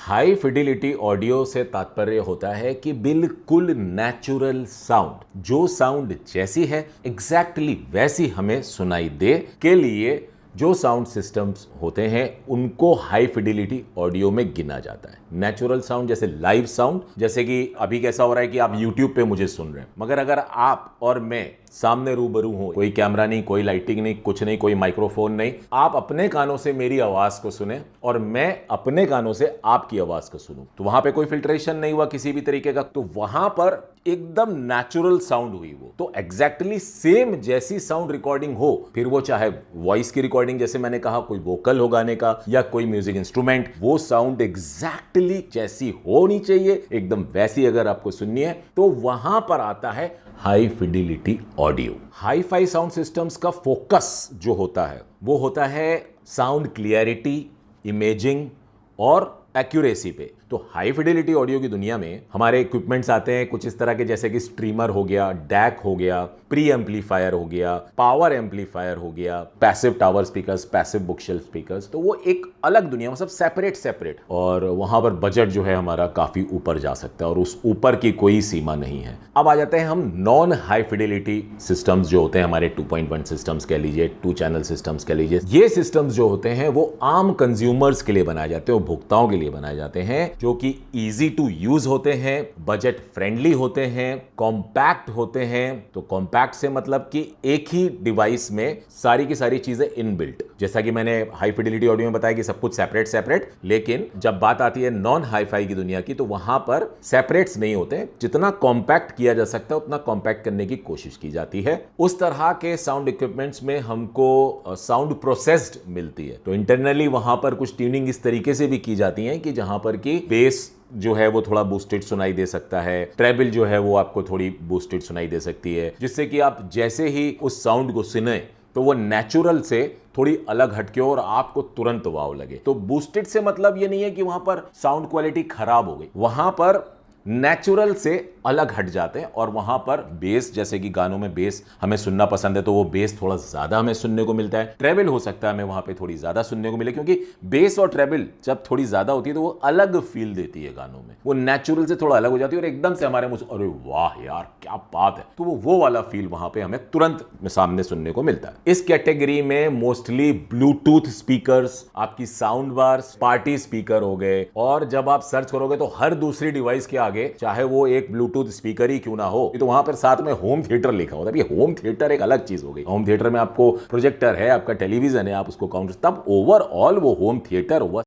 High fidelity audio से तात्पर्य होता है कि बिल्कुल नेचुरल साउंड, जो साउंड जैसी है एग्जैक्टली वैसी हमें सुनाई दे के लिए जो साउंड सिस्टम्स होते हैं उनको हाई फिडिलिटी ऑडियो में गिना जाता है। नेचुरल साउंड जैसे लाइव साउंड, जैसे कि अभी कैसा हो रहा है कि आप YouTube पे मुझे सुन रहे हैं, मगर अगर आप और मैं सामने रूबरू हो, कोई कैमरा नहीं, कोई लाइटिंग नहीं, कुछ नहीं, कोई माइक्रोफोन नहीं, आप अपने कानों से मेरी आवाज को सुने और मैं अपने कानों से आपकी आवाज को सुनूं, तो वहां पे कोई फिल्ट्रेशन नहीं हुआ किसी भी तरीके का, तो वहां पर एकदम नेचुरल साउंड हुई। वो तो एग्जैक्टली सेम जैसी साउंड रिकॉर्डिंग हो, फिर वो चाहे वॉइस की रिकॉर्डिंग जैसे मैंने कहा, कोई वोकल हो गाने का या कोई म्यूजिक इंस्ट्रूमेंट, वो साउंड एग्जैक्टली जैसी होनी चाहिए, एकदम वैसी अगर आपको सुननी है तो वहां पर आता है high fidelity audio. Hi fi sound systems का फोकस जो होता है वो होता है साउंड क्लियरिटी, इमेजिंग और एक्यूरेसी पे। तो हाई फिडिलिटी ऑडियो की दुनिया में हमारे इक्विपमेंट्स आते हैं कुछ इस तरह के, जैसे कि स्ट्रीमर हो गया, डैक हो गया, प्री एम्पलीफायर हो गया, पावर एम्पलीफायर हो गया, passive tower speakers, passive bookshelf speakers. तो वो एक अलग दुनिया में सब सेपरेट और वहां पर बजट जो है हमारा काफी ऊपर जा सकता है और उस ऊपर की कोई सीमा नहीं है। अब आ जाते हैं हम नॉन हाई फिडिलिटी सिस्टम्स जो होते हैं हमारे 2.1 सिस्टम्स कह लीजिए, 2 चैनल सिस्टम्स कह लीजिए। ये सिस्टम्स जो होते हैं वो आम कंज्यूमर्स के लिए बनाए जाते हैं, उपभोक्ताओं के लिए बनाए जाते हैं, जो कि इजी टू यूज होते हैं, बजट फ्रेंडली होते हैं, कॉम्पैक्ट होते हैं। तो कॉम्पैक्ट से मतलब कि एक ही डिवाइस में सारी की सारी चीजें इनबिल्ट, जैसा कि मैंने हाई फिडिलिटी ऑडियो में बताया कि सब कुछ सेपरेट, लेकिन जब बात आती है नॉन हाई फाई की दुनिया की तो वहां पर सेपरेट्स नहीं होते। जितना कॉम्पैक्ट किया जा सकता है उतना कॉम्पैक्ट करने की कोशिश की जाती है। उस तरह के साउंड इक्विपमेंट्स में हमको साउंड प्रोसेस्ड मिलती है, तो इंटरनली वहां पर कुछ ट्यूनिंग इस तरीके से भी की जाती है कि जहां पर की बेस जो है वो थोड़ा बूस्टेड सुनाई दे सकता है, ट्रेबल जो है वो आपको थोड़ी बूस्टेड सुनाई दे सकती है, जिससे कि आप जैसे ही उस साउंड को सुने तो वो नेचुरल से थोड़ी अलग हटके और आपको तुरंत वाव लगे। तो बूस्टेड से मतलब ये नहीं है कि वहां पर साउंड क्वालिटी खराब हो गई, वहां पर नेचुरल से अलग हट जाते हैं और वहां पर बेस, जैसे कि गानों में बेस हमें सुनना पसंद है तो वो बेस थोड़ा ज्यादा हमें सुनने को मिलता है। ट्रेबल हो सकता है हमें वहां पे थोड़ी ज्यादा सुनने को मिले, क्योंकि बेस और ट्रेबल जब थोड़ी ज्यादा होती है तो वो अलग फील देती है गानों में, वो नेचुरल से थोड़ा अलग हो जाती है और एकदम से हमारे मुझे अरे वाह यार क्या बात है, तो वो वाला फील वहां पे हमें तुरंत सामने सुनने को मिलता है। इस कैटेगरी में मोस्टली ब्लूटूथ स्पीकर्स, आपकी साउंड बार्स, पार्टी स्पीकर हो गए, और जब आप सर्च करोगे तो हर दूसरी डिवाइस के आगे चाहे वो एक ब्लूटूथ स्पीकर ही क्यों ना हो, तो वहां पर साथ में होम थिएटर लिखा होता है। ये होम थिएटर एक अलग चीज हो गई। होम थिएटर में आपको प्रोजेक्टर है, आपका टेलीविजन है, आप उसको काउंट, तब ओवरऑल वो होम थिएटर हुआ।